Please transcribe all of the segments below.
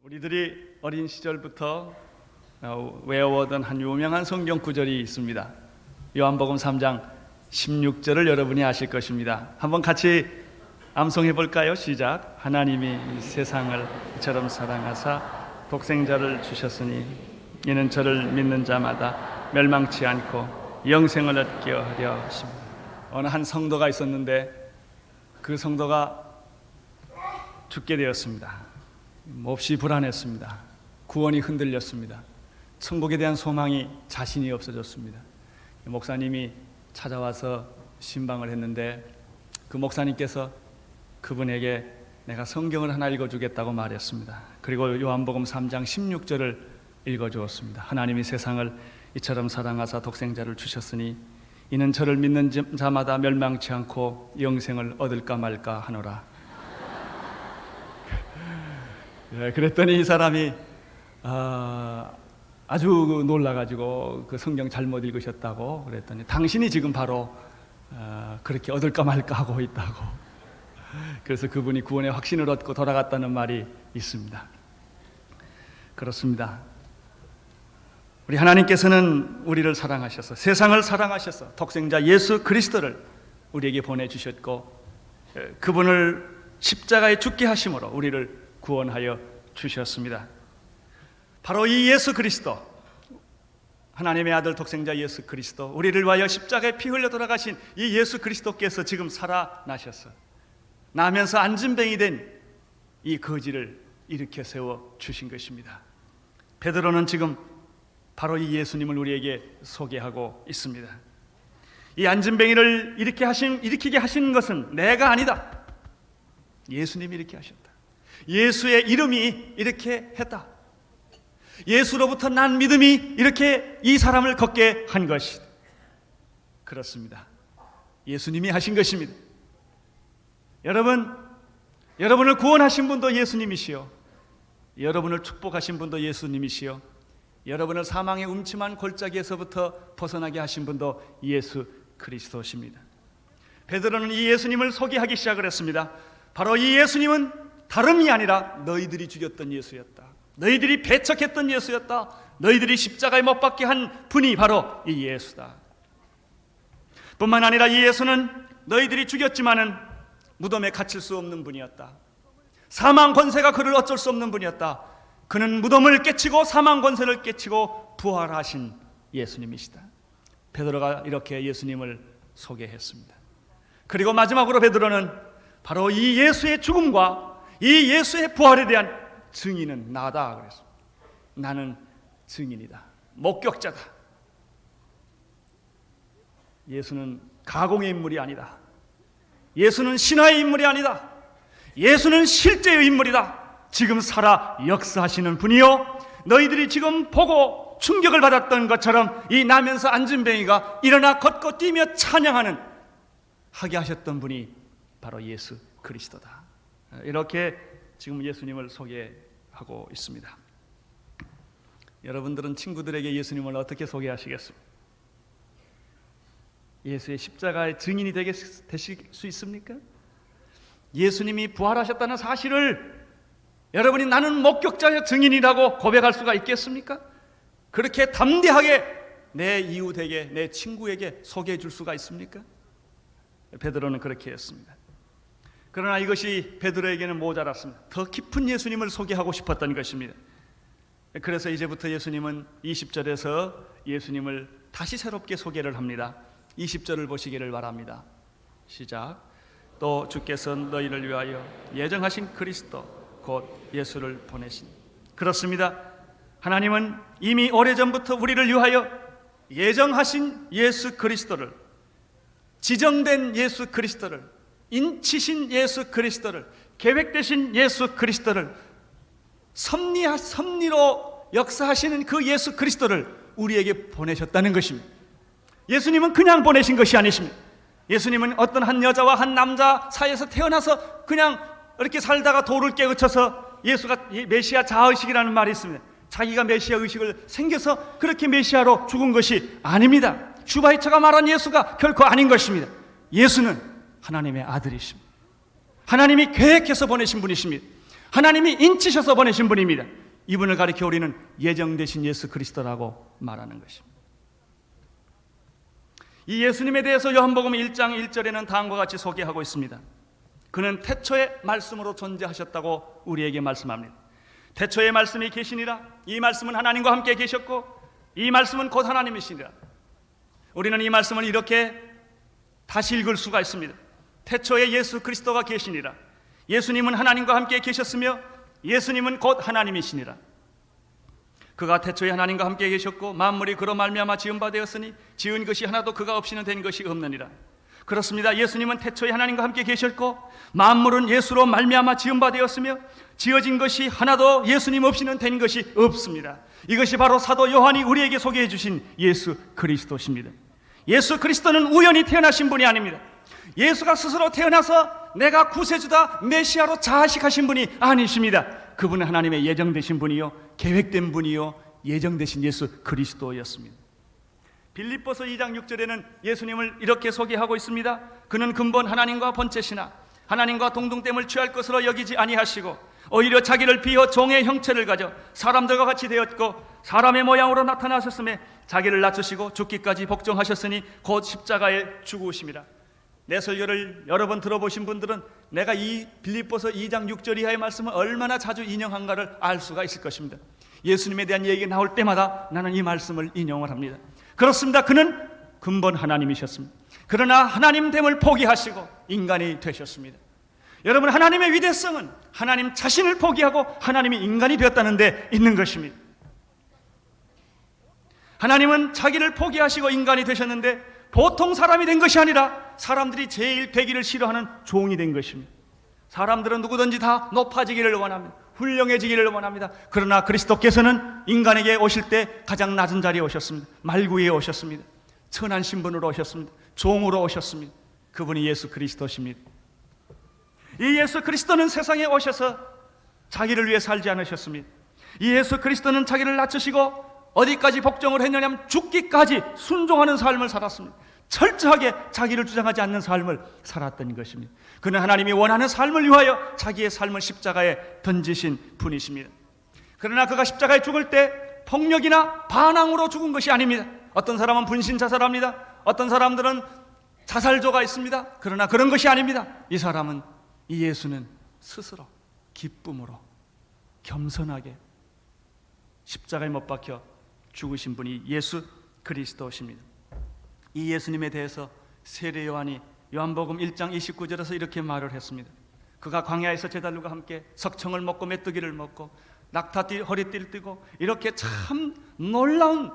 우리들이 어린 시절부터 외워오던 한 유명한 성경 구절이 있습니다. 요한복음 3장 16절을 여러분이 아실 것입니다. 한번 같이 암송해 볼까요? 시작. 하나님이 세상을 이처럼 사랑하사 독생자를 주셨으니 이는 저를 믿는 자마다 멸망치 않고 영생을 얻게 하려 하십니다. 어느 한 성도가 있었는데 그 성도가 죽게 되었습니다. 몹시 불안했습니다. 구원이 흔들렸습니다. 천국에 대한 소망이 자신이 없어졌습니다. 목사님이 찾아와서 신방을 했는데 그 목사님께서 그분에게 내가 성경을 하나 읽어주겠다고 말했습니다. 그리고 요한복음 3장 16절을 읽어주었습니다. 하나님이 세상을 이처럼 사랑하사 독생자를 주셨으니 이는 저를 믿는 자마다 멸망치 않고 영생을 얻을까 말까 하노라. 그랬더니 이 사람이 아주 놀라가지고 그 성경 잘못 읽으셨다고 그랬더니 당신이 지금 바로 그렇게 얻을까 말까 하고 있다고. 그래서 그분이 구원의 확신을 얻고 돌아갔다는 말이 있습니다. 그렇습니다. 우리 하나님께서는 우리를 사랑하셔서 세상을 사랑하셔서 독생자 예수 그리스도를 우리에게 보내주셨고 그분을 십자가에 죽게 하심으로 우리를 구원하여 주셨습니다. 바로 이 예수 그리스도, 하나님의 아들 독생자 예수 그리스도, 우리를 위하여 십자가에 피 흘려 돌아가신 이 예수 그리스도께서 지금 살아나셔서 나면서 안진뱅이 된 이 거지를 일으켜 세워 주신 것입니다. 베드로는 지금 바로 이 예수님을 우리에게 소개하고 있습니다. 이 안진뱅이를 일으키게 하신 것은 내가 아니다. 예수님이 이렇게 하셨다. 예수의 이름이 이렇게 했다. 예수로부터 난 믿음이 이렇게 이 사람을 걷게 한 것이다. 그렇습니다. 예수님이 하신 것입니다. 여러분을 구원하신 분도 예수님이시요, 여러분을 축복하신 분도 예수님이시요, 여러분을 사망의 음침한 골짜기에서부터 벗어나게 하신 분도 예수 그리스도십니다. 베드로는 이 예수님을 소개하기 시작을 했습니다. 바로 이 예수님은 다름이 아니라 너희들이 죽였던 예수였다. 너희들이 배척했던 예수였다. 너희들이 십자가에 못 박게 한 분이 바로 이 예수다. 뿐만 아니라 이 예수는 너희들이 죽였지만은 무덤에 갇힐 수 없는 분이었다. 사망 권세가 그를 어쩔 수 없는 분이었다. 그는 무덤을 깨치고 사망 권세를 깨치고 부활하신 예수님이시다. 베드로가 이렇게 예수님을 소개했습니다. 그리고 마지막으로 베드로는 바로 이 예수의 죽음과 이 예수의 부활에 대한 증인은 나다 그랬습니다. 나는 증인이다. 목격자다. 예수는 가공의 인물이 아니다. 예수는 신화의 인물이 아니다. 예수는 실제의 인물이다. 지금 살아 역사하시는 분이요, 너희들이 지금 보고 충격을 받았던 것처럼 이 나면서 안진뱅이가 일어나 걷고 뛰며 찬양하는 하게 하셨던 분이 바로 예수 그리스도다. 이렇게 지금 예수님을 소개하고 있습니다. 여러분들은 친구들에게 예수님을 어떻게 소개하시겠습니까? 예수의 십자가의 증인이 되실 수 있습니까? 예수님이 부활하셨다는 사실을 여러분이 나는 목격자의 증인이라고 고백할 수가 있겠습니까? 그렇게 담대하게 내 이웃에게, 내 친구에게 소개해 줄 수가 있습니까? 베드로는 그렇게 했습니다. 그러나 이것이 베드로에게는 모자랐습니다. 더 깊은 예수님을 소개하고 싶었던 것입니다. 그래서 이제부터 예수님은 20절에서 예수님을 다시 새롭게 소개를 합니다. 20절을 보시기를 바랍니다. 시작. 또 주께서 너희를 위하여 예정하신 그리스도 곧 예수를 보내신. 그렇습니다. 하나님은 이미 오래전부터 우리를 위하여 예정하신 예수 그리스도를, 지정된 예수 그리스도를, 인치신 예수 그리스도를, 계획되신 예수 그리스도를, 섭리로 역사하시는 그 예수 그리스도를 우리에게 보내셨다는 것입니다. 예수님은 그냥 보내신 것이 아니십니다. 예수님은 어떤 한 여자와 한 남자 사이에서 태어나서 그냥 이렇게 살다가 돌을 깨우쳐서 예수가 메시아 자의식이라는 말이 있습니다. 자기가 메시아 의식을 생겨서 그렇게 메시아로 죽은 것이 아닙니다. 슈바이처가 말한 예수가 결코 아닌 것입니다. 예수는 하나님의 아들이십니다. 하나님이 계획해서 보내신 분이십니다. 하나님이 인치셔서 보내신 분입니다. 이분을 가리켜 우리는 예정되신 예수 그리스도라고 말하는 것입니다. 이 예수님에 대해서 요한복음 1장 1절에는 다음과 같이 소개하고 있습니다. 그는 태초에 말씀으로 존재하셨다고 우리에게 말씀합니다. 태초에 말씀이 계시니라. 이 말씀은 하나님과 함께 계셨고 이 말씀은 곧 하나님이시니라. 우리는 이 말씀을 이렇게 다시 읽을 수가 있습니다. 태초에 예수 그리스도가 계시니라. 예수님은 하나님과 함께 계셨으며 예수님은 곧 하나님이시니라. 그가 태초에 하나님과 함께 계셨고 만물이 그로 말미암아 지은 바 되었으니 지은 것이 하나도 그가 없이는 된 것이 없느니라. 그렇습니다. 예수님은 태초에 하나님과 함께 계셨고 만물은 예수로 말미암아 지은 바 되었으며 지어진 것이 하나도 예수님 없이는 된 것이 없습니다. 이것이 바로 사도 요한이 우리에게 소개해 주신 예수 그리스도십니다. 예수 그리스도는 우연히 태어나신 분이 아닙니다. 예수가 스스로 태어나서 내가 구세주다 메시아로 자식하신 분이 아니십니다. 그분은 하나님의 예정되신 분이요 계획된 분이요 예정되신 예수 그리스도였습니다. 빌립보서 2장 6절에는 예수님을 이렇게 소개하고 있습니다. 그는 근본 하나님과 본체시나 하나님과 동등됨을 취할 것으로 여기지 아니하시고 오히려 자기를 비어 종의 형체를 가져 사람들과 같이 되었고 사람의 모양으로 나타나셨음에 자기를 낮추시고 죽기까지 복종하셨으니 곧 십자가에 죽으심이라. 내 설교를 여러 번 들어보신 분들은 내가 이 빌립보서 2장 6절 이하의 말씀을 얼마나 자주 인용한가를 알 수가 있을 것입니다. 예수님에 대한 얘기가 나올 때마다 나는 이 말씀을 인용을 합니다. 그렇습니다. 그는 근본 하나님이셨습니다. 그러나 하나님됨을 포기하시고 인간이 되셨습니다. 여러분, 하나님의 위대성은 하나님 자신을 포기하고 하나님이 인간이 되었다는 데 있는 것입니다. 하나님은 자기를 포기하시고 인간이 되셨는데 보통 사람이 된 것이 아니라 사람들이 제일 되기를 싫어하는 종이 된 것입니다. 사람들은 누구든지 다 높아지기를 원합니다. 훌륭해지기를 원합니다. 그러나 그리스도께서는 인간에게 오실 때 가장 낮은 자리에 오셨습니다. 말구에 오셨습니다. 천한 신분으로 오셨습니다. 종으로 오셨습니다. 그분이 예수 그리스도십니다. 이 예수 그리스도는 세상에 오셔서 자기를 위해 살지 않으셨습니다. 이 예수 그리스도는 자기를 낮추시고 어디까지 복종을 했느냐면 죽기까지 순종하는 삶을 살았습니다. 철저하게 자기를 주장하지 않는 삶을 살았던 것입니다. 그는 하나님이 원하는 삶을 위하여 자기의 삶을 십자가에 던지신 분이십니다. 그러나 그가 십자가에 죽을 때 폭력이나 반항으로 죽은 것이 아닙니다. 어떤 사람은 분신 자살합니다. 어떤 사람들은 자살조가 있습니다. 그러나 그런 것이 아닙니다. 이 사람은, 이 예수는 스스로 기쁨으로 겸손하게 십자가에 못 박혀 죽으신 분이 예수 그리스도십니다. 이 예수님에 대해서 세례 요한이 요한복음 1장 29절에서 이렇게 말을 했습니다. 그가 광야에서 제자들과 함께 석청을 먹고 메뚜기를 먹고 낙타 허리띠를 띠고 이렇게 참 놀라운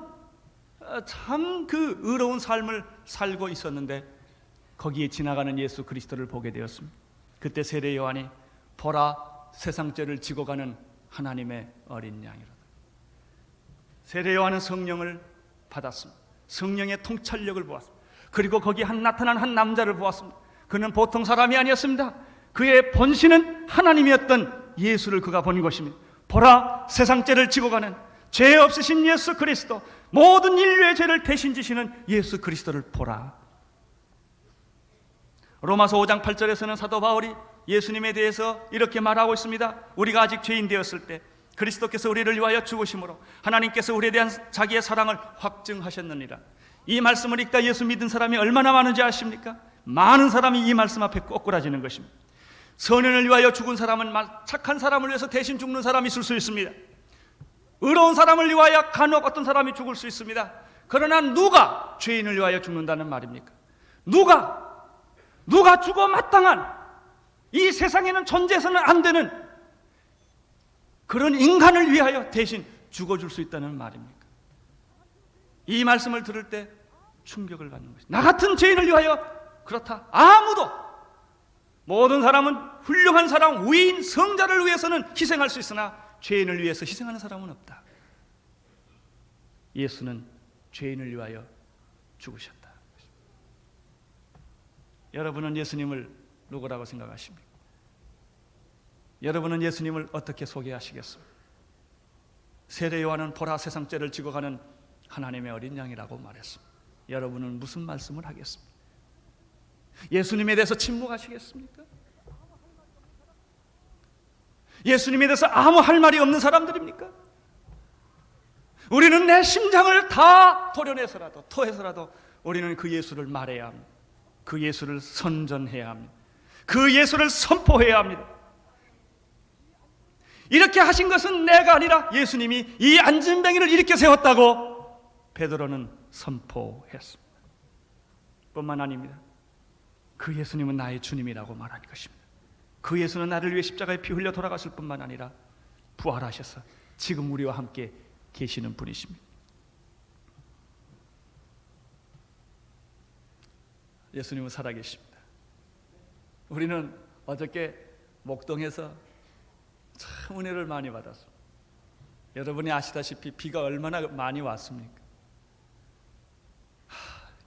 참 그 의로운 삶을 살고 있었는데 거기에 지나가는 예수 그리스도를 보게 되었습니다. 그때 세례 요한이 보라, 세상죄를 지고 가는 하나님의 어린 양이로다. 세례 요한은 성령을 받았습니다. 성령의 통찰력을 보았습니다. 그리고 거기 나타난 한 남자를 보았습니다. 그는 보통 사람이 아니었습니다. 그의 본신은 하나님이었던 예수를 그가 본 것입니다. 보라, 세상죄를 지고 가는 죄 없으신 예수 그리스도, 모든 인류의 죄를 대신 지시는 예수 그리스도를 보라. 로마서 5장 8절에서는 사도 바울이 예수님에 대해서 이렇게 말하고 있습니다. 우리가 아직 죄인 되었을 때 그리스도께서 우리를 위하여 죽으심으로 하나님께서 우리에 대한 자기의 사랑을 확증하셨느니라. 이 말씀을 읽다 예수 믿은 사람이 얼마나 많은지 아십니까? 많은 사람이 이 말씀 앞에 꼬꾸라지는 것입니다. 선인을 위하여 죽은 사람은 착한 사람을 위해서 대신 죽는 사람이 있을 수 있습니다. 의로운 사람을 위하여 간혹 어떤 사람이 죽을 수 있습니다. 그러나 누가 죄인을 위하여 죽는다는 말입니까? 누가 죽어 마땅한, 이 세상에는 존재해서는 안 되는 그런 인간을 위하여 대신 죽어줄 수 있다는 말입니까? 이 말씀을 들을 때 충격을 받는 것입니다. 나 같은 죄인을 위하여, 그렇다, 아무도, 모든 사람은 훌륭한 사람, 위인, 성자를 위해서는 희생할 수 있으나 죄인을 위해서 희생하는 사람은 없다. 예수는 죄인을 위하여 죽으셨다. 여러분은 예수님을 누구라고 생각하십니까? 여러분은 예수님을 어떻게 소개하시겠습니까? 세례 요한은 보라, 세상죄를 지고 가는 하나님의 어린 양이라고 말했습니다. 여러분은 무슨 말씀을 하겠습니까? 예수님에 대해서 침묵하시겠습니까? 예수님에 대해서 아무 할 말이 없는 사람들입니까? 우리는 내 심장을 다 도려내서라도 토해서라도 우리는 그 예수를 말해야 합니다. 그 예수를 선전해야 합니다. 그 예수를 선포해야 합니다. 이렇게 하신 것은 내가 아니라 예수님이 이 안진뱅이를 일으켜 세웠다고 베드로는 선포했습니다. 뿐만 아닙니다. 그 예수님은 나의 주님이라고 말한 것입니다. 그 예수는 나를 위해 십자가에 피 흘려 돌아가실 뿐만 아니라 부활하셔서 지금 우리와 함께 계시는 분이십니다. 예수님은 살아계십니다. 우리는 어저께 목동에서 참 은혜를 많이 받았습니다. 여러분이 아시다시피 비가 얼마나 많이 왔습니까?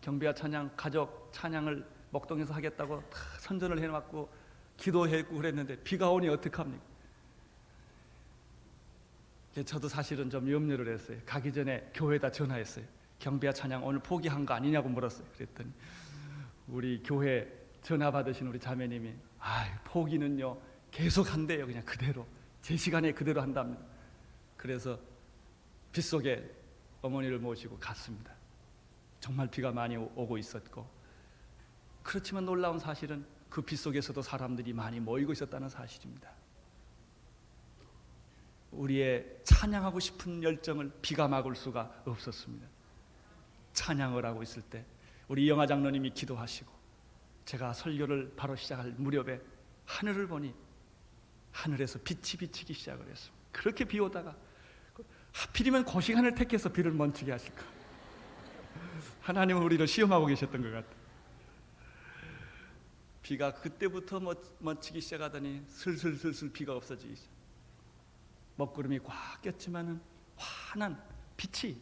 경배와 찬양, 가족 찬양을 목동에서 하겠다고 다 선전을 해놨고 기도했고 그랬는데 비가 오니 어떡합니까? 저도 사실은 좀 염려를 했어요. 가기 전에 교회에다 전화했어요. 경배와 찬양 오늘 포기한 거 아니냐고 물었어요. 그랬더니 우리 교회 전화 받으신 우리 자매님이 포기는요 계속 한대요. 그냥 그대로 제 시간에 그대로 한답니다. 그래서 빗속에 어머니를 모시고 갔습니다. 정말 비가 많이 오고 있었고, 그렇지만 놀라운 사실은 그 빗속에서도 사람들이 많이 모이고 있었다는 사실입니다. 우리의 찬양하고 싶은 열정을 비가 막을 수가 없었습니다. 찬양을 하고 있을 때 우리 영화 장로님이 기도하시고 제가 설교를 바로 시작할 무렵에 하늘을 보니 하늘에서 빛이 비치기 시작을 했습니다. 그렇게 비 오다가 하필이면 그 시간을 택해서 비를 멈추게 하실까? 하나님은 우리를 시험하고 계셨던 것 같아요. 비가 그때부터 멈추기 시작하더니 슬슬 비가 없어지기 시작. 먹구름이 꽉 꼈지만은 환한 빛이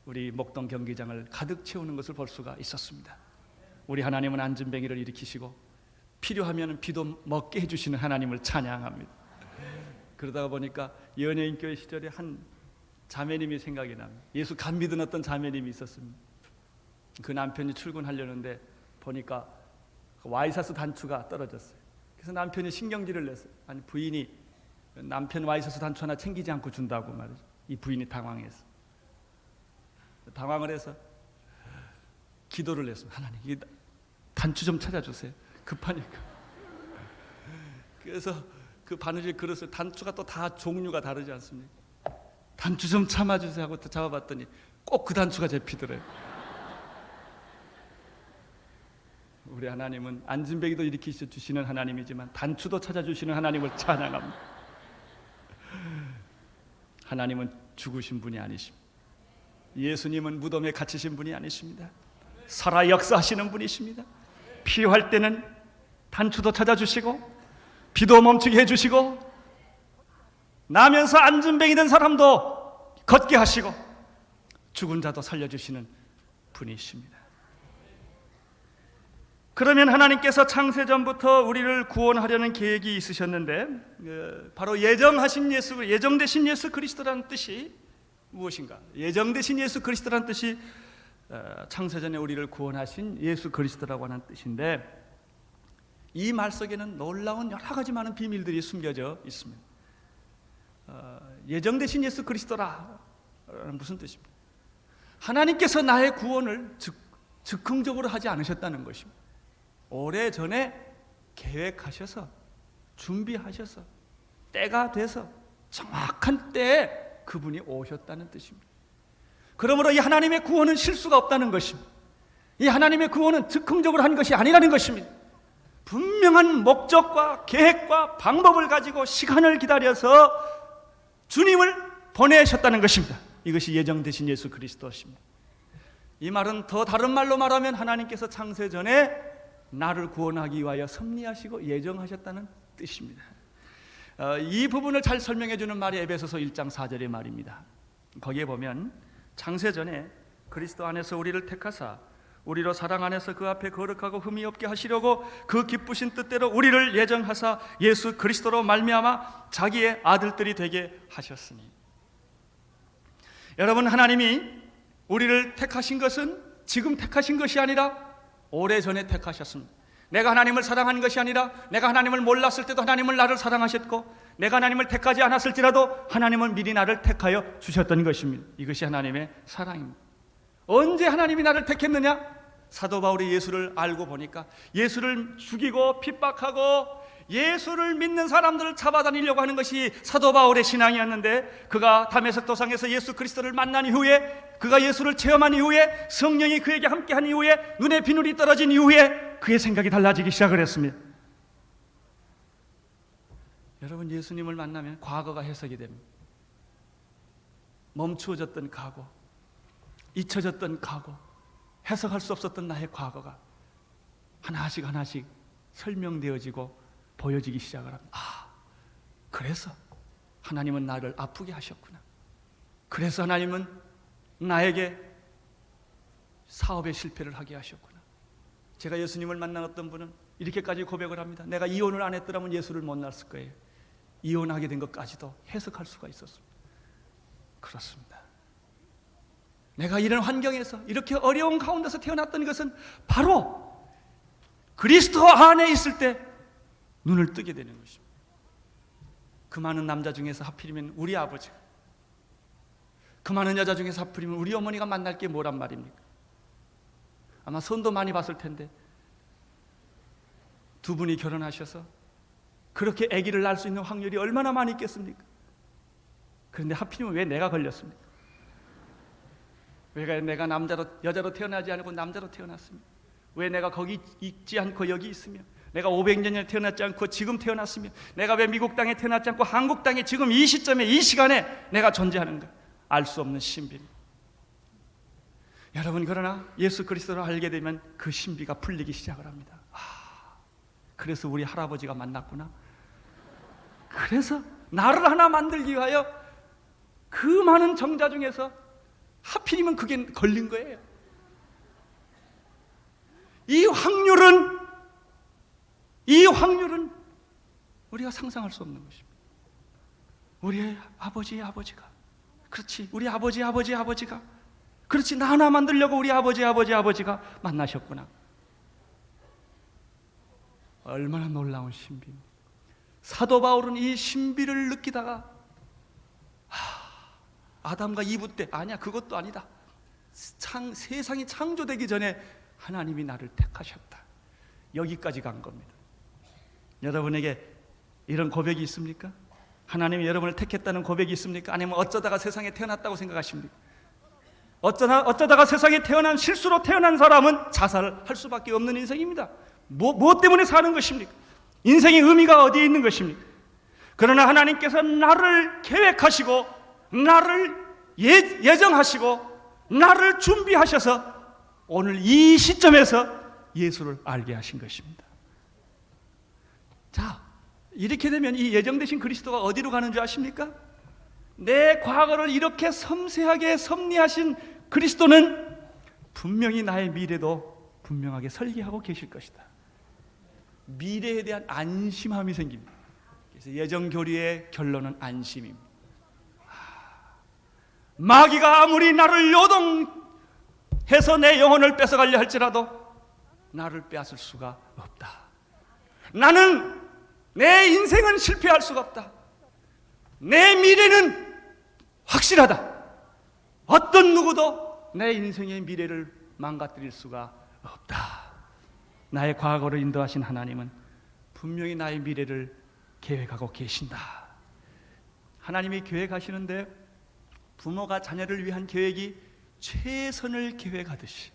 우리 목동 경기장을 가득 채우는 것을 볼 수가 있었습니다. 우리 하나님은 안진뱅이를 일으키시고 필요하면 비도 먹게 해주시는 하나님을 찬양합니다. 그러다가 보니까 연예인교회 시절에 한 자매님이 생각이 납니다. 예수 간 믿은 어떤 자매님이 있었습니다. 그 남편이 출근하려는데 보니까 와이셔츠 단추가 떨어졌어요. 그래서 남편이 신경질을 냈어요. 아니 부인이 남편 와이셔츠 단추 하나 챙기지 않고 준다고 말이죠. 이 부인이 당황해서 당황을 해서 기도를 했습니다. 하나님 이 단추 좀 찾아주세요. 급하니까. 그래서 그 바느질 그릇을 단추가 또 다 종류가 다르지 않습니까? 단추 좀 참아주세요 하고 또 잡아봤더니 꼭 그 단추가 잡히더래요. 우리 하나님은 안진뱅이도 일으키셔 주시는 하나님이지만 단추도 찾아주시는 하나님을 찬양합니다. 하나님은 죽으신 분이 아니십니다. 예수님은 무덤에 갇히신 분이 아니십니다. 살아 역사하시는 분이십니다. 필요할 때는 단추도 찾아주시고 비도 멈추게 해주시고 나면서 안진뱅이 된 사람도 걷게 하시고 죽은 자도 살려주시는 분이십니다. 그러면 하나님께서 창세전부터 우리를 구원하려는 계획이 있으셨는데 바로 예정되신 예수 그리스도라는 뜻이 무엇인가? 예정되신 예수 그리스도라는 뜻이 창세전에 우리를 구원하신 예수 그리스도라고 하는 뜻인데 이 말 속에는 놀라운 여러 가지 많은 비밀들이 숨겨져 있습니다. 예정되신 예수 그리스도라 무슨 뜻입니까? 하나님께서 나의 구원을 즉흥적으로 하지 않으셨다는 것입니다. 오래전에 계획하셔서 준비하셔서 때가 돼서 정확한 때에 그분이 오셨다는 뜻입니다. 그러므로 이 하나님의 구원은 실수가 없다는 것입니다. 이 하나님의 구원은 즉흥적으로 한 것이 아니라는 것입니다. 분명한 목적과 계획과 방법을 가지고 시간을 기다려서 주님을 보내셨다는 것입니다. 이것이 예정되신 예수 그리스도십니다. 이 말은 더 다른 말로 말하면 하나님께서 창세 전에 나를 구원하기 위하여 섭리하시고 예정하셨다는 뜻입니다. 이 부분을 잘 설명해 주는 말이 에베소서 1장 4절의 말입니다. 거기에 보면 창세 전에 그리스도 안에서 우리를 택하사 우리로 사랑 안에서 그 앞에 거룩하고 흠이 없게 하시려고 그 기쁘신 뜻대로 우리를 예정하사 예수 그리스도로 말미암아 자기의 아들들이 되게 하셨으니. 여러분, 하나님이 우리를 택하신 것은 지금 택하신 것이 아니라 오래전에 택하셨습니다. 내가 하나님을 사랑한 것이 아니라 내가 하나님을 몰랐을 때도 하나님을 나를 사랑하셨고 내가 하나님을 택하지 않았을지라도 하나님은 미리 나를 택하여 주셨던 것입니다. 이것이 하나님의 사랑입니다. 언제 하나님이 나를 택했느냐? 사도 바울이 예수를 알고 보니까 예수를 죽이고 핍박하고 예수를 믿는 사람들을 잡아다니려고 하는 것이 사도 바울의 신앙이었는데, 그가 다메섹 도상에서 예수 그리스도를 만난 이후에, 그가 예수를 체험한 이후에, 성령이 그에게 함께한 이후에, 눈에 비늘이 떨어진 이후에 그의 생각이 달라지기 시작을 했습니다. 여러분, 예수님을 만나면 과거가 해석이 됩니다. 멈추어졌던 과거, 잊혀졌던 과거, 해석할 수 없었던 나의 과거가 하나씩 하나씩 설명되어지고 보여지기 시작을 합니다. 아, 그래서 하나님은 나를 아프게 하셨구나. 그래서 하나님은 나에게 사업에 실패를 하게 하셨구나. 제가 예수님을 만난 어떤 분은 이렇게까지 고백을 합니다. 내가 이혼을 안 했더라면 예수를 못 만났을 거예요. 이혼하게 된 것까지도 해석할 수가 있었습니다. 그렇습니다. 내가 이런 환경에서, 이렇게 어려운 가운데서 태어났던 것은 바로 그리스도 안에 있을 때 눈을 뜨게 되는 것입니다. 그 많은 남자 중에서 하필이면 우리 아버지가, 그 많은 여자 중에서 하필이면 우리 어머니가 만날 게 뭐란 말입니까? 아마 선도 많이 봤을 텐데 두 분이 결혼하셔서 그렇게 아기를 낳을 수 있는 확률이 얼마나 많이 있겠습니까? 그런데 하필이면 왜 내가 걸렸습니까? 왜 내가 여자로 태어나지 않고 남자로 태어났습니까? 왜 내가 거기 있지 않고 여기 있으며, 내가 500년 전에 태어났지 않고 지금 태어났으며, 내가 왜 미국 땅에 태어났지 않고 한국 땅에 지금 이 시점에 이 시간에 내가 존재하는가? 알 수 없는 신비입니다. 여러분, 그러나 예수 그리스도를 알게 되면 그 신비가 풀리기 시작을 합니다. 그래서 우리 할아버지가 만났구나. 그래서 나를 하나 만들기 위하여 그 많은 정자 중에서 하필이면 그게 걸린 거예요. 이 확률은 우리가 상상할 수 없는 것입니다. 우리의 아버지의 아버지가, 그렇지, 우리 아버지의 아버지가, 그렇지, 나 하나 만들려고 우리 아버지의 아버지가 만나셨구나. 얼마나 놀라운 신비입니다. 사도 바울은 이 신비를 느끼다가 아담과 이브 때, 아니야, 그것도 아니다, 세상이 창조되기 전에 하나님이 나를 택하셨다, 여기까지 간 겁니다. 여러분에게 이런 고백이 있습니까? 하나님이 여러분을 택했다는 고백이 있습니까? 아니면 어쩌다가 세상에 태어났다고 생각하십니까? 어쩌다가 세상에 실수로 태어난 사람은 자살할 수밖에 없는 인생입니다. 무엇 때문에 사는 것입니까? 인생의 의미가 어디에 있는 것입니까? 그러나 하나님께서 나를 계획하시고, 나를 예정하시고, 나를 준비하셔서 오늘 이 시점에서 예수를 알게 하신 것입니다. 자, 이렇게 되면 이 예정되신 그리스도가 어디로 가는 줄 아십니까? 내 과거를 이렇게 섬세하게 섭리하신 그리스도는 분명히 나의 미래도 분명하게 설계하고 계실 것이다. 미래에 대한 안심함이 생깁니다. 그래서 예정교리의 결론은 안심입니다. 마귀가 아무리 나를 요동해서 내 영혼을 뺏어가려 할지라도 나를 빼앗을 수가 없다. 나는, 내 인생은 실패할 수가 없다. 내 미래는 확실하다. 어떤 누구도 내 인생의 미래를 망가뜨릴 수가 없다. 나의 과거를 인도하신 하나님은 분명히 나의 미래를 계획하고 계신다. 하나님이 계획하시는데 부모가 자녀를 위한 계획이 최선을 계획하듯이,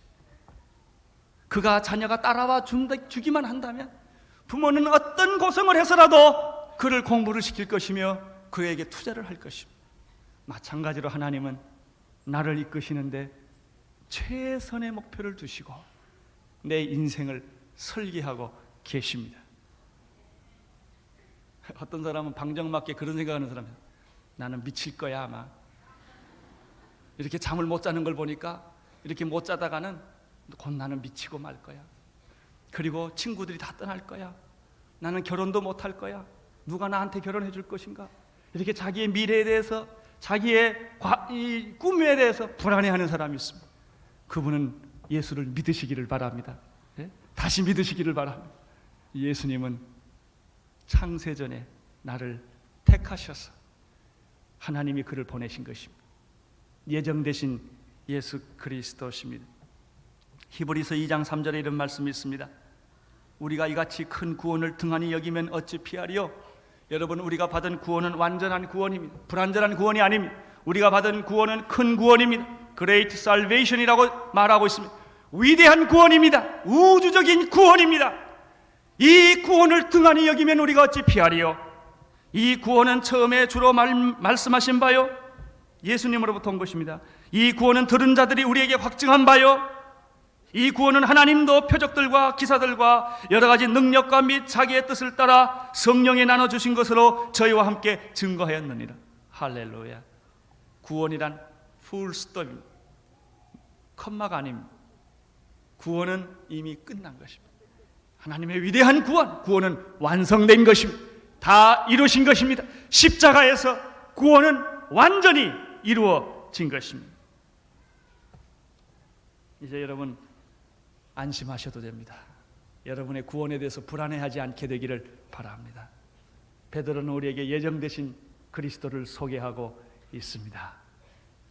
그가 자녀가 따라와 주기만 한다면 부모는 어떤 고생을 해서라도 그를 공부를 시킬 것이며 그에게 투자를 할 것입니다. 마찬가지로 하나님은 나를 이끄시는데 최선의 목표를 두시고 내 인생을 설계하고 계십니다. 어떤 사람은 방정맞게 그런 생각하는 사람은, 나는 미칠 거야, 아마 이렇게 잠을 못 자는 걸 보니까 이렇게 못 자다가는 곧 나는 미치고 말 거야. 그리고 친구들이 다 떠날 거야. 나는 결혼도 못 할 거야. 누가 나한테 결혼해 줄 것인가? 이렇게 자기의 미래에 대해서, 자기의 이 꿈에 대해서 불안해하는 사람이 있습니다. 그분은 예수를 믿으시기를 바랍니다. 다시 믿으시기를 바랍니다. 예수님은 창세전에 나를 택하셔서 하나님이 그를 보내신 것입니다. 예정되신 예수 그리스도십니다. 히브리서 2장 3절에 이런 말씀이 있습니다. 우리가 이같이 큰 구원을 등한히 여기면 어찌 피하리요? 여러분, 우리가 받은 구원은 완전한 구원입니다. 불완전한 구원이 아닙니다. 우리가 받은 구원은 큰 구원입니다. Great Salvation이라고 말하고 있습니다. 위대한 구원입니다. 우주적인 구원입니다. 이 구원을 등한히 여기면 우리가 어찌 피하리요? 이 구원은 처음에 주로 말씀하신 바요, 예수님으로부터 온 것입니다. 이 구원은 들은 자들이 우리에게 확증한 바요, 이 구원은 하나님도 표적들과 기사들과 여러 가지 능력과 및 자기의 뜻을 따라 성령에 나눠주신 것으로 저희와 함께 증거하였느니라. 할렐루야. 구원이란 풀스톱입니다. 컴마가 아닙니다. 구원은 이미 끝난 것입니다. 하나님의 위대한 구원은 완성된 것입니다. 다 이루신 것입니다. 십자가에서 구원은 완전히 이루어진 것입니다. 이제 여러분 안심하셔도 됩니다. 여러분의 구원에 대해서 불안해하지 않게 되기를 바랍니다. 베드로는 우리에게 예정되신 그리스도를 소개하고 있습니다.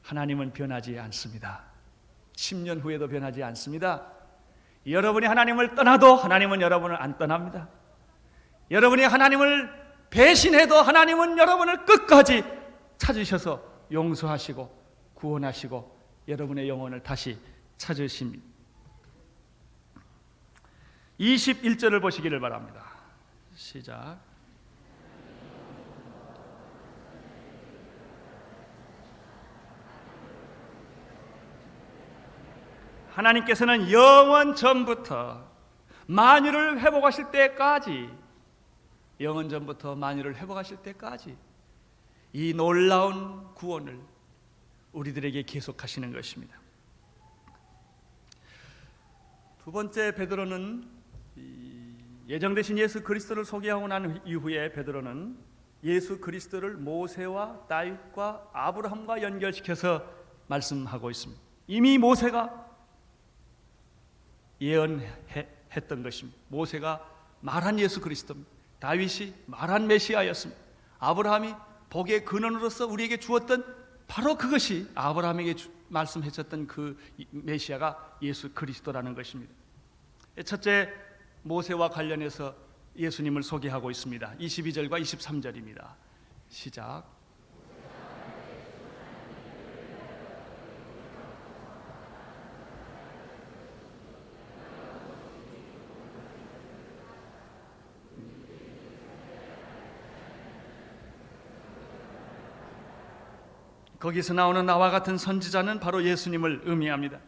하나님은 변하지 않습니다. 10년 후에도 변하지 않습니다. 여러분이 하나님을 떠나도 하나님은 여러분을 안 떠납니다. 여러분이 하나님을 배신해도 하나님은 여러분을 끝까지 찾으셔서 용서하시고 구원하시고 여러분의 영혼을 다시 찾으십니다. 21절을 보시기를 바랍니다. 시작. 하나님께서는 영원 전부터 만유를 회복하실 때까지, 영원 전부터 만유를 회복하실 때까지 이 놀라운 구원을 우리들에게 계속하시는 것입니다. 두 번째, 베드로는 예정되신 예수 그리스도를 소개하고 난 이후에 베드로는 예수 그리스도를 모세와 다윗과 아브라함과 연결시켜서 말씀하고 있습니다. 이미 모세가 예언했던 것입니다. 모세가 말한 예수 그리스도입니다. 다윗이 말한 메시아였습니다. 아브라함이 복의 근원으로서 우리에게 주었던 바로 그것이 아브라함에게 말씀하셨던 그 메시아가 예수 그리스도라는 것입니다. 첫째, 모세와 관련해서 예수님을 소개하고 있습니다. 22절과 23절입니다. 시작. 거기서 나오는 나와 같은 선지자는 바로 예수님을 의미합니다.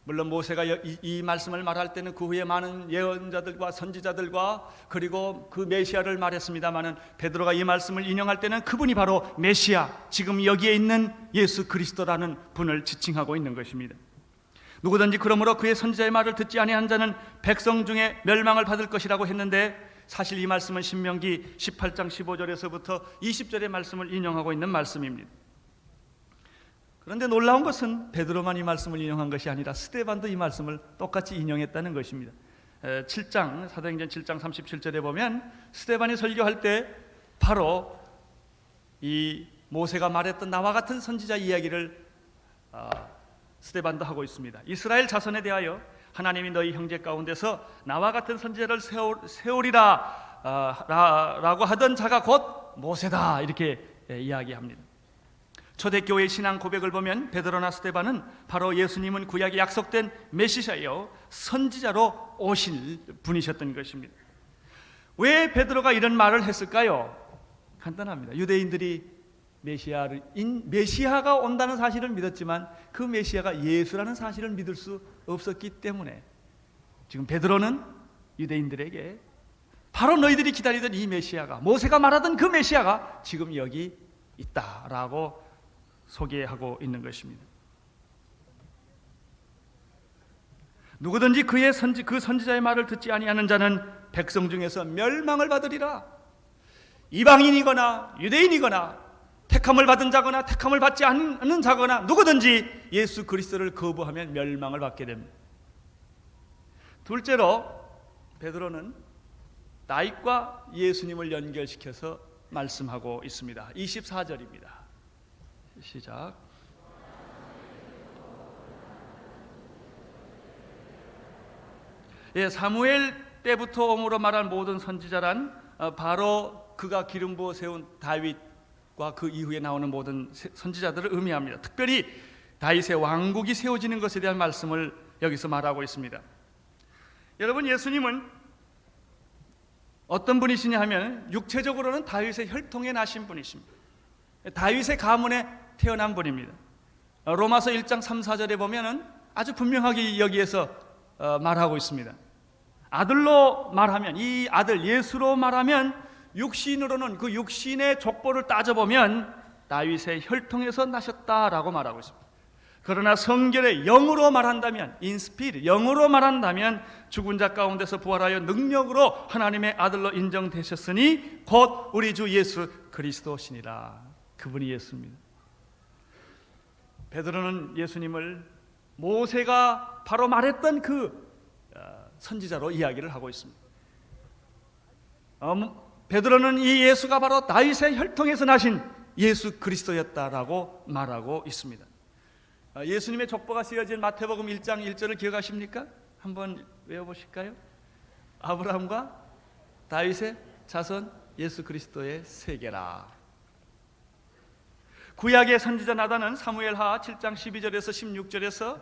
물론 모세가 이 말씀을 말할 때는 그 후에 많은 예언자들과 선지자들과 그리고 그 메시아를 말했습니다마는 베드로가 이 말씀을 인용할 때는 그분이 바로 메시아, 지금 여기에 있는 예수 그리스도라는 분을 지칭하고 있는 것입니다. 누구든지 그러므로 그의 선지자의 말을 듣지 아니한 자는 백성 중에 멸망을 받을 것이라고 했는데, 사실 이 말씀은 신명기 18장 15절에서부터 20절의 말씀을 인용하고 있는 말씀입니다. 그런데 놀라운 것은 베드로만 이 말씀을 인용한 것이 아니라 스데반도 이 말씀을 똑같이 인용했다는 것입니다. 7장 사도행전 7장 37절에 보면 스데반이 설교할 때 바로 이 모세가 말했던 나와 같은 선지자 이야기를 스데반도 하고 있습니다. 이스라엘 자손에 대하여 하나님이 너희 형제 가운데서 나와 같은 선지자를 세우리라 라고 하던 자가 곧 모세다, 이렇게 이야기합니다. 초대교회의 신앙 고백을 보면 베드로나 스데반은 바로 예수님은 구약에 약속된 메시아요, 선지자로 오실 분이셨던 것입니다. 왜 베드로가 이런 말을 했을까요? 간단합니다. 유대인들이 메시아가 온다는 사실을 믿었지만 그 메시아가 예수라는 사실을 믿을 수 없었기 때문에 지금 베드로는 유대인들에게 바로 너희들이 기다리던 이 메시아가, 모세가 말하던 그 메시아가 지금 여기 있다라고 소개하고 있는 것입니다. 누구든지 그 선지자의 말을 듣지 아니하는 자는 백성 중에서 멸망을 받으리라. 이방인이거나 유대인이거나 택함을 받은 자거나 택함을 받지 않는 자거나 누구든지 예수 그리스도를 거부하면 멸망을 받게 됩니다. 둘째로 베드로는 다윗과 예수님을 연결시켜서 말씀하고 있습니다. 24절입니다. 시작. 예, 사무엘 때부터 om으로 말한 모든 선지자란 바로 그가 기름 부어 세운 다윗과 그 이후에 나오는 모든 선지자들을 의미합니다. 특별히 다윗의 왕국이 세워지는 것에 대한 말씀을 여기서 말하고 있습니다. 여러분, 예수님은 어떤 분이시냐 하면 육체적으로는 다윗의 혈통에 나신 분이십니다. 다윗의 가문에 태어난 분입니다. 로마서 1장 3, 4절에 보면은 아주 분명하게 여기에서 말하고 있습니다. 아들로 말하면, 이 아들 예수로 말하면, 육신으로는 그 육신의 족보를 따져보면 다윗의 혈통에서 나셨다라고 말하고 있습니다. 그러나 성결의 영으로 말한다면, 인스피릿, 영으로 말한다면 죽은 자 가운데서 부활하여 능력으로 하나님의 아들로 인정되셨으니 곧 우리 주 예수 그리스도시니라. 그분이 예수입니다. 베드로는 예수님을 모세가 바로 말했던 그 선지자로 이야기를 하고 있습니다. 베드로는 이 예수가 바로 다윗의 혈통에서 나신 예수 그리스도였다라고 말하고 있습니다. 예수님의 족보가 쓰여진 마태복음 1장 1절을 기억하십니까? 한번 외워보실까요? 아브라함과 다윗의 자손 예수 그리스도의 세계라. 구약의 선지자 나단은 사무엘하 7장 12절에서 16절에서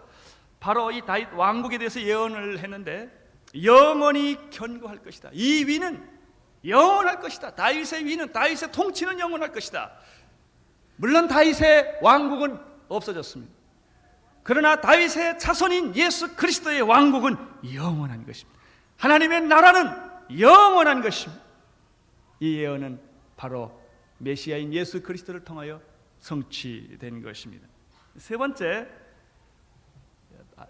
바로 이 다윗 왕국에 대해서 예언을 했는데, 영원히 견고할 것이다. 이 위는 영원할 것이다. 다윗의 위는, 다윗의 통치는 영원할 것이다. 물론 다윗의 왕국은 없어졌습니다. 그러나 다윗의 자손인 예수 그리스도의 왕국은 영원한 것입니다. 하나님의 나라는 영원한 것입니다. 이 예언은 바로 메시아인 예수 그리스도를 통하여 성취된 것입니다. 세 번째,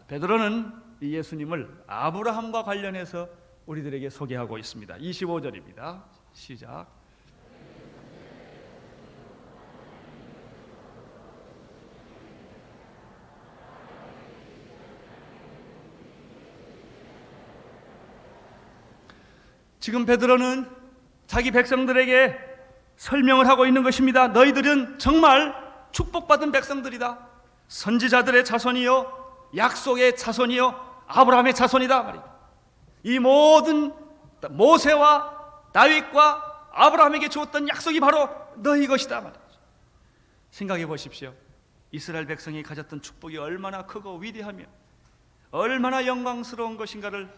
베드로는 이 예수님을 아브라함과 관련해서 우리들에게 소개하고 있습니다. 25절입니다. 시작. 지금 베드로는 자기 백성들에게 설명을 하고 있는 것입니다. 너희들은 정말 축복받은 백성들이다. 선지자들의 자손이요, 약속의 자손이요, 아브라함의 자손이다 말이다. 이 모든 모세와 다윗과 아브라함에게 주었던 약속이 바로 너희 것이다 말이죠. 생각해 보십시오. 이스라엘 백성이 가졌던 축복이 얼마나 크고 위대하며 얼마나 영광스러운 것인가를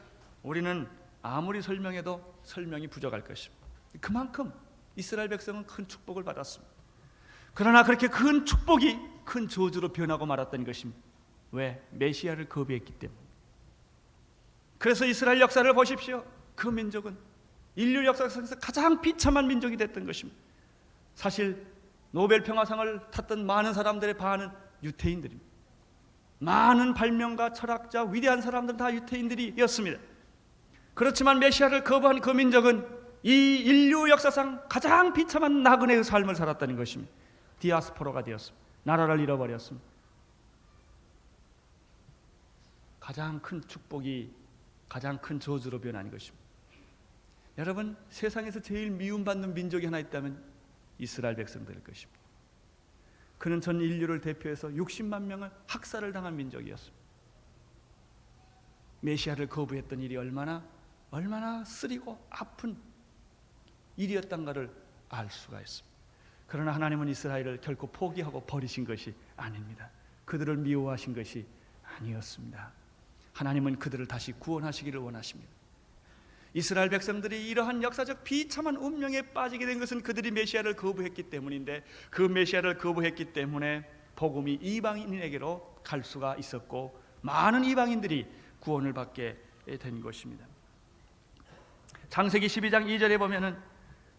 우리는 아무리 설명해도 설명이 부족할 것입니다. 그만큼 이스라엘 백성은 큰 축복을 받았습니다. 그러나 그렇게 큰 축복이 큰 저주로 변하고 말았던 것입니다. 왜? 메시아를 거부했기 때문에. 그래서 이스라엘 역사를 보십시오. 그 민족은 인류 역사에서 가장 비참한 민족이 됐던 것입니다. 사실 노벨 평화상을 탔던 많은 사람들의 반은 유태인들입니다. 많은 발명가, 철학자, 위대한 사람들은 다 유태인들이었습니다. 그렇지만 메시아를 거부한 그 민족은 이 인류 역사상 가장 비참한 나그네의 삶을 살았다는 것입니다. 디아스포라가 되었습니다. 나라를 잃어버렸습니다. 가장 큰 축복이 가장 큰 저주로 변한 것입니다. 여러분, 세상에서 제일 미움받는 민족이 하나 있다면 이스라엘 백성들일 것입니다. 그는 전 인류를 대표해서 60만 명을 학살을 당한 민족이었습니다. 메시아를 거부했던 일이 얼마나 쓰리고 아픈 일이었던가를 알 수가 있습니다. 그러나 하나님은 이스라엘을 결코 포기하고 버리신 것이 아닙니다. 그들을 미워하신 것이 아니었습니다. 하나님은 그들을 다시 구원하시기를 원하십니다. 이스라엘 백성들이 이러한 역사적 비참한 운명에 빠지게 된 것은 그들이 메시아를 거부했기 때문인데, 그 메시아를 거부했기 때문에 복음이 이방인에게로 갈 수가 있었고 많은 이방인들이 구원을 받게 된 것입니다. 창세기 12장 2절에 보면은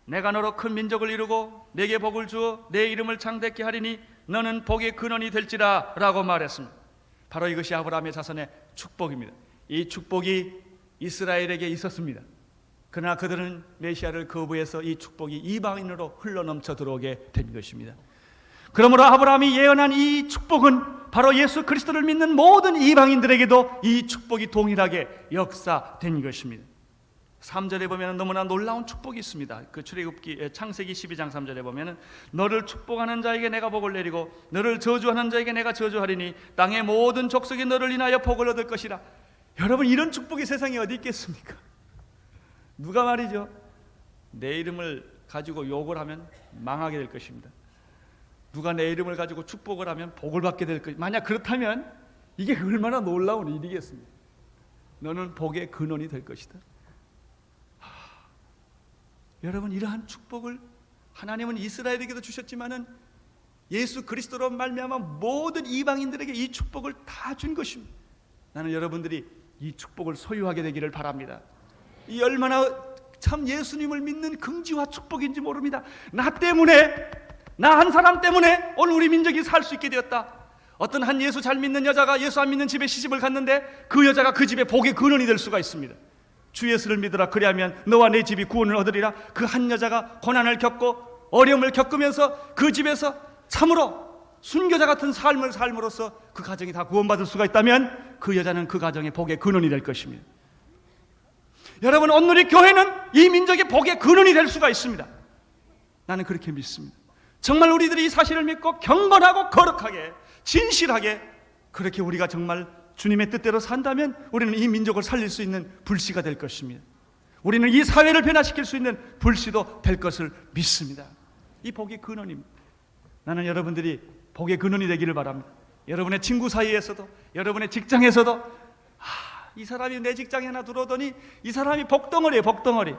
내가 너로 큰 민족을 이루고 내게 복을 주어 내 이름을 창대케 하리니 너는 복의 근원이 될지라 라고 말했습니다. 바로 이것이 아브라함의 자손의 축복입니다. 이 축복이 이스라엘에게 있었습니다. 그러나 그들은 메시아를 거부해서 이 축복이 이방인으로 흘러넘쳐 들어오게 된 것입니다. 그러므로 아브라함이 예언한 이 축복은 바로 예수 그리스도를 믿는 모든 이방인들에게도 이 축복이 동일하게 역사된 것입니다. 3절에 보면 너무나 놀라운 축복이 있습니다. 그 출애굽기 창세기 12장 3절에 보면 너를 축복하는 자에게 내가 복을 내리고 너를 저주하는 자에게 내가 저주하리니 땅의 모든 족속이 너를 인하여 복을 얻을 것이라. 여러분, 이런 축복이 세상에 어디 있겠습니까? 누가 말이죠, 내 이름을 가지고 욕을 하면 망하게 될 것입니다. 누가 내 이름을 가지고 축복을 하면 복을 받게 될 것입니다. 만약 그렇다면 이게 얼마나 놀라운 일이겠습니까? 너는 복의 근원이 될 것이다. 여러분, 이러한 축복을 하나님은 이스라엘에게도 주셨지만은 예수 그리스도로 말미암아 모든 이방인들에게 이 축복을 다 준 것입니다. 나는 여러분들이 이 축복을 소유하게 되기를 바랍니다. 이 얼마나 참 예수님을 믿는 긍지와 축복인지 모릅니다. 나 때문에, 나 한 사람 때문에 오늘 우리 민족이 살 수 있게 되었다. 어떤 한 예수 잘 믿는 여자가 예수 안 믿는 집에 시집을 갔는데 그 여자가 그 집의 복의 근원이 될 수가 있습니다. 주 예수를 믿으라, 그리하면 너와 내 집이 구원을 얻으리라. 그 한 여자가 고난을 겪고 어려움을 겪으면서 그 집에서 참으로 순교자 같은 삶을 삶으로써 그 가정이 다 구원받을 수가 있다면 그 여자는 그 가정의 복의 근원이 될 것입니다. 여러분, 오늘 이 교회는 이 민족의 복의 근원이 될 수가 있습니다. 나는 그렇게 믿습니다. 정말 우리들이 이 사실을 믿고 경건하고 거룩하게 진실하게 그렇게 우리가 정말 주님의 뜻대로 산다면 우리는 이 민족을 살릴 수 있는 불씨가 될 것입니다. 우리는 이 사회를 변화시킬 수 있는 불씨도 될 것을 믿습니다. 이 복의 근원입니다. 나는 여러분들이 복의 근원이 되기를 바랍니다. 여러분의 친구 사이에서도, 여러분의 직장에서도, 이 사람이 내 직장에 하나 들어오더니 이 사람이 복덩어리예요, 복덩어리.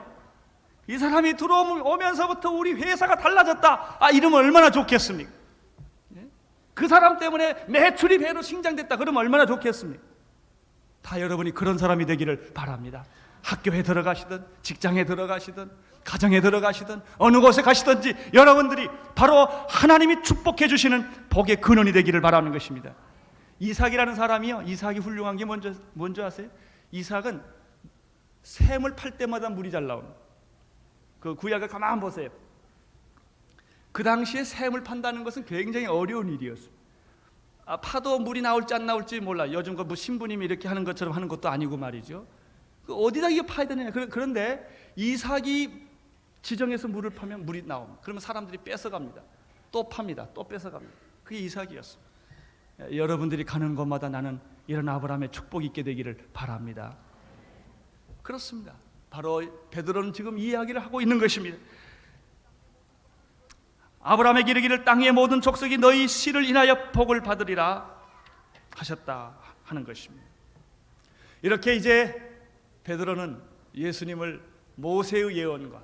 이 사람이 들어오면서부터 우리 회사가 달라졌다. 이러면 얼마나 좋겠습니까? 그 사람 때문에 매출이 배로 신장됐다. 그러면 얼마나 좋겠습니까? 다 여러분이 그런 사람이 되기를 바랍니다. 학교에 들어가시든 직장에 들어가시든 가정에 들어가시든 어느 곳에 가시든지 여러분들이 바로 하나님이 축복해 주시는 복의 근원이 되기를 바라는 것입니다. 이삭이라는 사람이요, 이삭이 훌륭한 게 뭔지 아세요? 이삭은 샘을 팔 때마다 물이 잘 나옵니다. 그 구약을 가만 보세요. 그 당시에 샘을 판다는 것은 굉장히 어려운 일이었어요. 파도 물이 나올지 안 나올지 몰라. 요즘 뭐 신부님이 이렇게 하는 것처럼 하는 것도 아니고 말이죠. 어디다 이거 파야 되느냐. 그런데 이삭이 지정해서 물을 파면 물이 나옵니다. 그러면 사람들이 뺏어갑니다. 또 팝니다. 또 뺏어갑니다. 그게 이삭이었어요. 여러분들이 가는 곳마다 나는 이런 아브라함의 축복이 있게 되기를 바랍니다. 그렇습니다. 바로 베드로는 지금 이 이야기를 하고 있는 것입니다. 아브라함에게 이르기를 땅의 모든 족속이 너희 씨를 인하여 복을 받으리라 하셨다 하는 것입니다. 이렇게 이제 베드로는 예수님을 모세의 예언과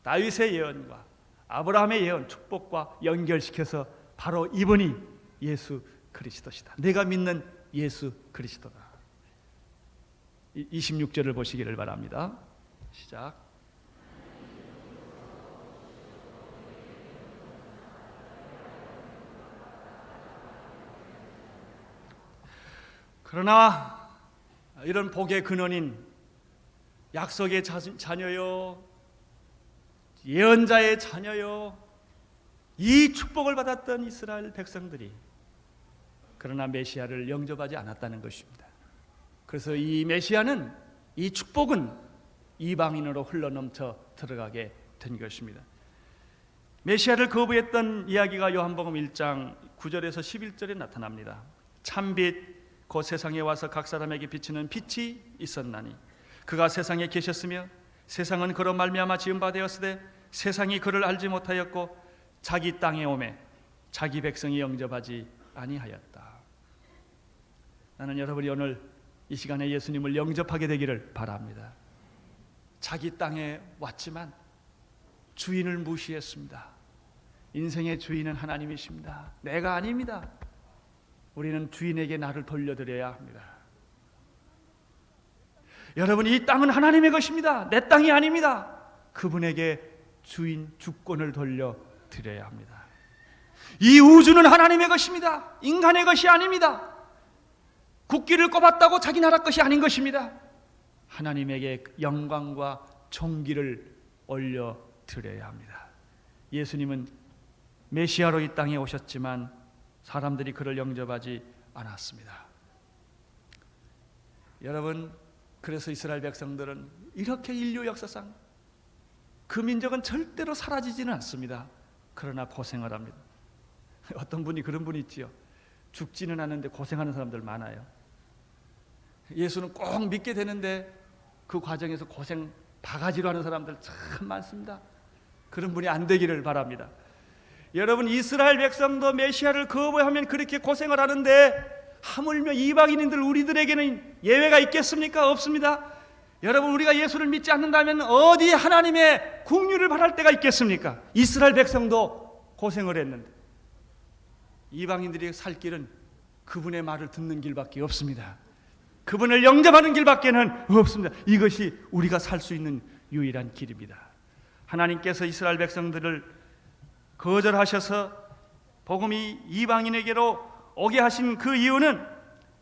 다윗의 예언과 아브라함의 예언, 축복과 연결시켜서 바로 이분이 예수 그리스도시다. 내가 믿는 예수 그리스도다. 26절을 보시기를 바랍니다. 시작. 그러나 이런 복의 근원인 약속의 자녀요, 예언자의 자녀요, 이 축복을 받았던 이스라엘 백성들이 그러나 메시아를 영접하지 않았다는 것입니다. 그래서 이 메시아는, 이 축복은 이방인으로 흘러넘쳐 들어가게 된 것입니다. 메시아를 거부했던 이야기가 요한복음 1장 9절에서 11절에 나타납니다. 참빛 곧 세상에 와서 각 사람에게 비치는 빛이 있었나니 그가 세상에 계셨으며 세상은 그로 말미암아 지은 바 되었으되 세상이 그를 알지 못하였고 자기 땅에 오매 자기 백성이 영접하지 아니하였다. 나는 여러분이 오늘 이 시간에 예수님을 영접하게 되기를 바랍니다. 자기 땅에 왔지만 주인을 무시했습니다. 인생의 주인은 하나님이십니다. 내가 아닙니다. 우리는 주인에게 나를 돌려드려야 합니다. 여러분, 이 땅은 하나님의 것입니다. 내 땅이 아닙니다. 그분에게 주인, 주권을 돌려드려야 합니다. 이 우주는 하나님의 것입니다. 인간의 것이 아닙니다. 국기를 꼽았다고 자기 나라 것이 아닌 것입니다. 하나님에게 영광과 존귀를 올려드려야 합니다. 예수님은 메시아로 이 땅에 오셨지만 사람들이 그를 영접하지 않았습니다. 여러분, 그래서 이스라엘 백성들은 이렇게 인류 역사상 그 민족은 절대로 사라지지는 않습니다. 그러나 고생을 합니다. 어떤 분이 그런 분이 있지요. 죽지는 않는데 고생하는 사람들 많아요. 예수는 꼭 믿게 되는데 그 과정에서 고생 바가지로 하는 사람들 참 많습니다. 그런 분이 안 되기를 바랍니다. 여러분, 이스라엘 백성도 메시아를 거부하면 그렇게 고생을 하는데 하물며 이방인들 우리들에게는 예외가 있겠습니까? 없습니다. 여러분, 우리가 예수를 믿지 않는다면 어디 하나님의 긍휼을 바랄 때가 있겠습니까? 이스라엘 백성도 고생을 했는데 이방인들이 살 길은 그분의 말을 듣는 길밖에 없습니다. 그분을 영접하는 길밖에는 없습니다. 이것이 우리가 살 수 있는 유일한 길입니다. 하나님께서 이스라엘 백성들을 거절하셔서 복음이 이방인에게로 오게 하신 그 이유는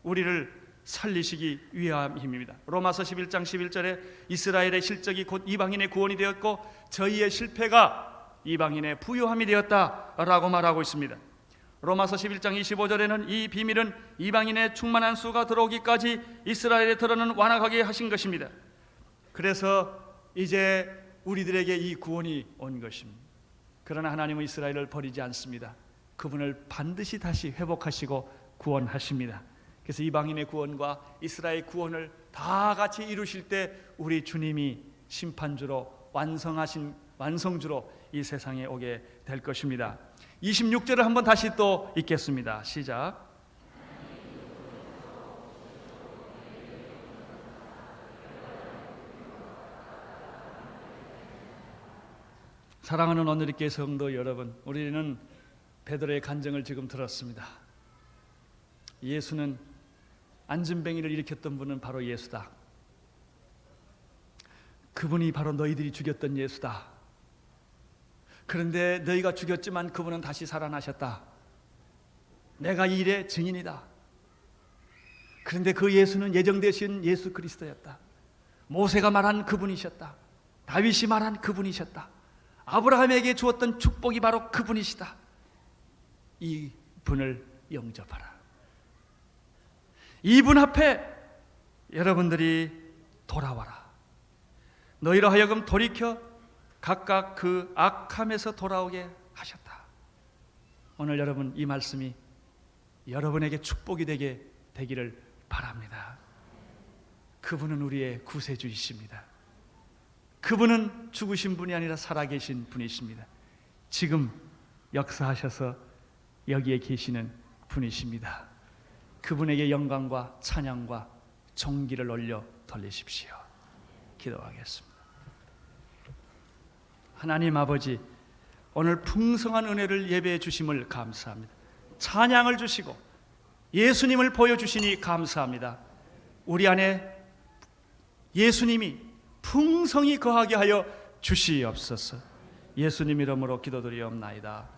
우리를 살리시기 위함입니다. 로마서 11장 11절에 이스라엘의 실적이 곧 이방인의 구원이 되었고 저희의 실패가 이방인의 부요함이 되었다라고 말하고 있습니다. 로마서 11장 25절에는 이 비밀은 이방인의 충만한 수가 들어오기까지 이스라엘에 들어는 완악하게 하신 것입니다. 그래서 이제 우리들에게 이 구원이 온 것입니다. 그러나 하나님은 이스라엘을 버리지 않습니다. 그분을 반드시 다시 회복하시고 구원하십니다. 그래서 이방인의 구원과 이스라엘 구원을 다 같이 이루실 때 우리 주님이 심판주로 완성주로 이 세상에 오게 될 것입니다. 26절을 한번 다시 또 읽겠습니다. 시작. 사랑하는 오늘의 성도 여러분, 우리는 베드로의 간증을 지금 들었습니다. 예수는 안진뱅이를 일으켰던 분은 바로 예수다. 그분이 바로 너희들이 죽였던 예수다. 그런데 너희가 죽였지만 그분은 다시 살아나셨다. 내가 이 일의 증인이다. 그런데 그 예수는 예정되신 예수 그리스도였다. 모세가 말한 그분이셨다. 다윗이 말한 그분이셨다. 아브라함에게 주었던 축복이 바로 그분이시다. 이 분을 영접하라. 이분 앞에 여러분들이 돌아와라. 너희로 하여금 돌이켜 각각 그 악함에서 돌아오게 하셨다. 오늘 여러분, 이 말씀이 여러분에게 축복이 되기를 바랍니다. 그분은 우리의 구세주이십니다. 그분은 죽으신 분이 아니라 살아계신 분이십니다. 지금 역사하셔서 여기에 계시는 분이십니다. 그분에게 영광과 찬양과 존귀를 올려 돌리십시오. 기도하겠습니다. 하나님 아버지, 오늘 풍성한 은혜를 예배해 주심을 감사합니다. 찬양을 주시고 예수님을 보여주시니 감사합니다. 우리 안에 예수님이 풍성히 거하게 하여 주시옵소서. 예수님 이름으로 기도드리옵나이다.